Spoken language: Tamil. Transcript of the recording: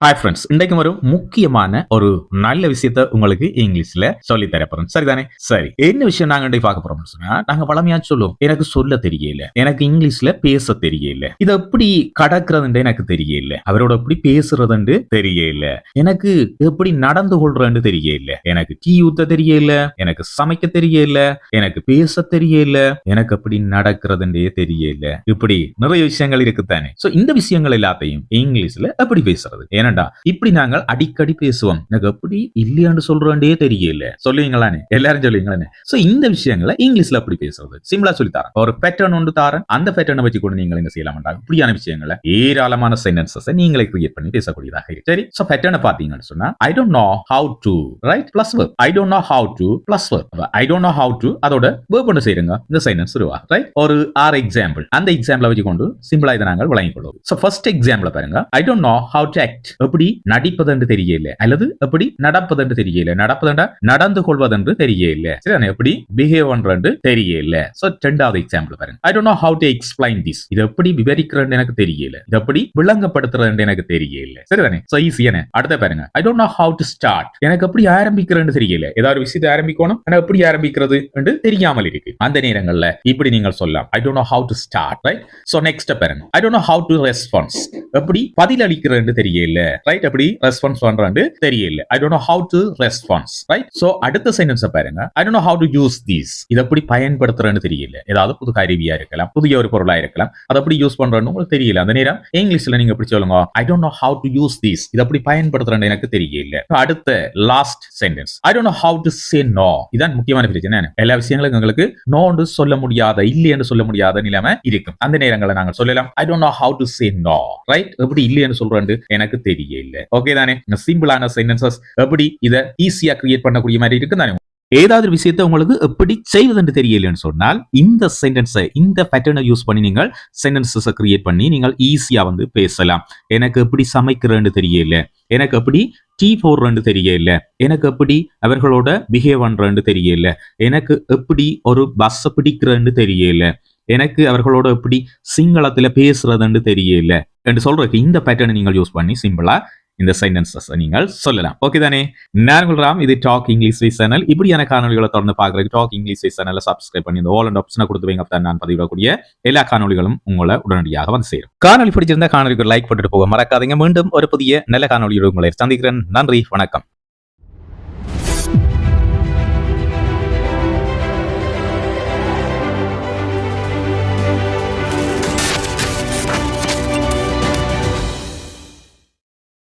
ஹாய் ஃப்ரெண்ட்ஸ், இன்றைக்கும் ஒரு முக்கியமான ஒரு நல்ல விஷயத்த உங்களுக்கு இங்கிலீஷ்ல சொல்லி தரப்போறோம். சரிதானே? சரி, என்ன விஷயம் நாங்க இன்றைக்கு பார்க்க போறோம்னு சொன்னா, நாங்க பழமையா சொல்லுவோம், எனக்கு சொல்ல தெரியல, எனக்கு இங்கிலீஷ்ல பேச தெரியல, இதை எப்படி கடக்கிறதுன்னு எனக்கு தெரியல, அவரோட எப்படி பேசுறதுன்னு தெரியல, எனக்கு எப்படி நடந்து கொள்றேன்னு தெரியல, எனக்கு டீ ஊத்த தெரியல, எனக்கு சமைக்க தெரியல, எனக்கு பேச தெரியல, எனக்கு எப்படி நடக்கிறதுன்றே தெரியல. இப்படி நிறைய விஷயங்கள் இருக்குத்தானே. சோ இந்த விஷயங்கள் எல்லாத்தையும் இங்கிலீஷ்ல எப்படி பேசுறது? ஏனண்டா இப்படி நாங்கள் அடிக்கடி பேசுவோம், எனக்கு எப்படி இல்லையான்னு சொல்றேன்டே தெரியல. சொல்லுவீங்களானே, எல்லாரும் சொல்லுவீங்களானே. சோ இந்த விஷயங்களை இங்கிலீஷ்ல எப்படி பேசுறது சிம்பிளா சொல்லி தரேன். ஒரு பேட்டர்ன் ஒன்று தாரேன், அந்த பேட்டர்னை வச்சு கூட நீங்கள் என்ன செய்யலாம். இப்படியான விஷயங்களை ஏராளமான சென்டென்சஸ் நீங்களே கிரியேட் பண்ணி பேசக்கூடியதாக இருக்கு. சரி, சோ பேட்டர்னை பாத்தீங்கன்னு சொன்னா, ஐ don't know how to right plus verb. I don't know how to plus verb. I don't know how to அதோட வெர்ப் ஒன்று செய்யுங்க, இந்த சென்டென்ஸ் உருவா. ரைட், ஒரு 6 எக்ஸாம்பிள், அந்த எக்ஸாம்பிளை வச்சு கொண்டு சிம்பிளா இதை நாங்கள் விளங்கிக் கொள்வோம். சோ ஃபர்ஸ்ட் எக்ஸாம்பிள் பாருங்க. I don't know how to act. எப்படி நடிப்பதென்று தெரியல, அல்லது எப்படி நடப்பதென்று தெரியல, நடப்பதென்றா நடந்து கொள்வதென்று தெரியல, சரி, எப்படி பிஹேவ் பண்றது தெரியல. சோ இரண்டாவது எக்ஸாம்பிள் பாருங்க. I don't know how to explain this. இது எப்படி விவரிக்கிறது எனக்கு தெரியல, இது எப்படி விளங்கப்படுத்துறது எனக்கு தெரியல. சரிதானே? சோ ஈஸியான. அடுத்த பாருங்க. I don't know how to start. எனக்கு எப்படி ஆரம்பிக்கிறதுன்னு தெரியல, ஏதாவது விஷயத்தை ஆரம்பிக்கணும், ஆனா எப்படி ஆரம்பிக்கிறது என்று தெரியாமல் இருக்கு. அந்த நேரங்கள்ல இப்படி நீங்கள் சொல்லலாம், I don't know how to start. Right. So next பாருங்க. I don't know how to response. எப்படி பதில் அளிக்கிறது தெரியல. ரைட், எப்படி ரெஸ்பான்ஸ் பண்றான்னு தெரியல. I don't know how to response. Right. So அடுத்த சென்டென்ஸ் பாருங்க. I don't know how to use this. இத எப்படி பயன்படுத்துறேன்னு தெரியல. ஏதாவது புது கருவியா இருக்கலாம், புதிய ஒரு பொருளா இருக்கலாம், அதை எப்படி யூஸ் பண்றேன்னு உங்களுக்கு தெரியல. அந்த நேரம் இங்கிலீஷ்ல நீங்க எப்படி சொல்லுங்க, I don't know how to use this. இத எப்படி பயன்படுத்துறேன்னு எனக்கு தெரியல. அடுத்த last sentence. I don't know how to say no. இதான் முக்கியமான பிரச்சனை. எல்லா விஷயங்களுக்கும் உங்களுக்கு நோன்னு சொல்ல முடியாத, இல்லைன்னு சொல்ல முடியாத நிலைமை இருக்கும். அந்த நேரங்களை நாங்கள் சொல்லலாம், I don't know how to say no. Right, எப்படி இல்லைன்னு சொல்றேன்னு எனக்கு தெரியல. ஓகே தானே? சிம்பிளான சென்டென்சஸ் எப்படி இத ஈஸியா கிரியேட் பண்ணக்கூடிய மாதிரி இருக்கு தானே. ஏதாவது விஷயத்தை உங்களுக்கு எப்படி செய்வதென்று தெரியலன்னு சொன்னால், இந்த சென்டென்ஸை, இந்த பேட்டர்னை யூஸ் பண்ணி நீங்கள் சென்டென்சஸை கிரியேட் பண்ணி நீங்கள் ஈஸியா பேசலாம். எனக்கு எப்படி சமைக்கிறேன்னு தெரியல, எனக்கு எப்படி டீ போடுறேன்னு தெரியல, எனக்கு எப்படி அவர்களோட பிஹேவ் பண்றேன்னு தெரியல, எனக்கு எப்படி ஒரு பஸ் பிடிக்கிறேன்னு தெரியல, எனக்கு அவர்களோட எப்படி சிங்களத்துல பேசுறதுன்னு தெரியல என்று சொல்றதுக்கு இந்த பேட்டர்னை நீங்கள் யூஸ் பண்ணி சிம்பிளா இந்த சென்டென்சஸ் நீங்கள் சொல்லலாம். ஓகே தானே? நான் சொல்றேன், இது டாக் இங்கிலீஷ் சேனல். இப்படியான காணொலிகளை தொடர்ந்து பார்க்கறதுக்கு டாக் இங்கிலீஷ் சேனலை சப்ஸ்கிரைப் பண்ணி இந்த ஆல் அண்ட் ஆப்ஷனை கொடுத்து வைங்க. அப்பதான் நான் பதிவிடக்கூடிய எல்லா காணொலிகளும் உங்களை உடனடியாக வந்து சேரும். காணொலி பிடிச்சிருந்தா காணொலிக்கு லைக் போட்டுட்டு போக மறக்காதீங்க. மீண்டும் ஒரு புதிய நல்ல காணொலியோடு உங்களை சந்திக்கிறேன். நன்றி, வணக்கம்.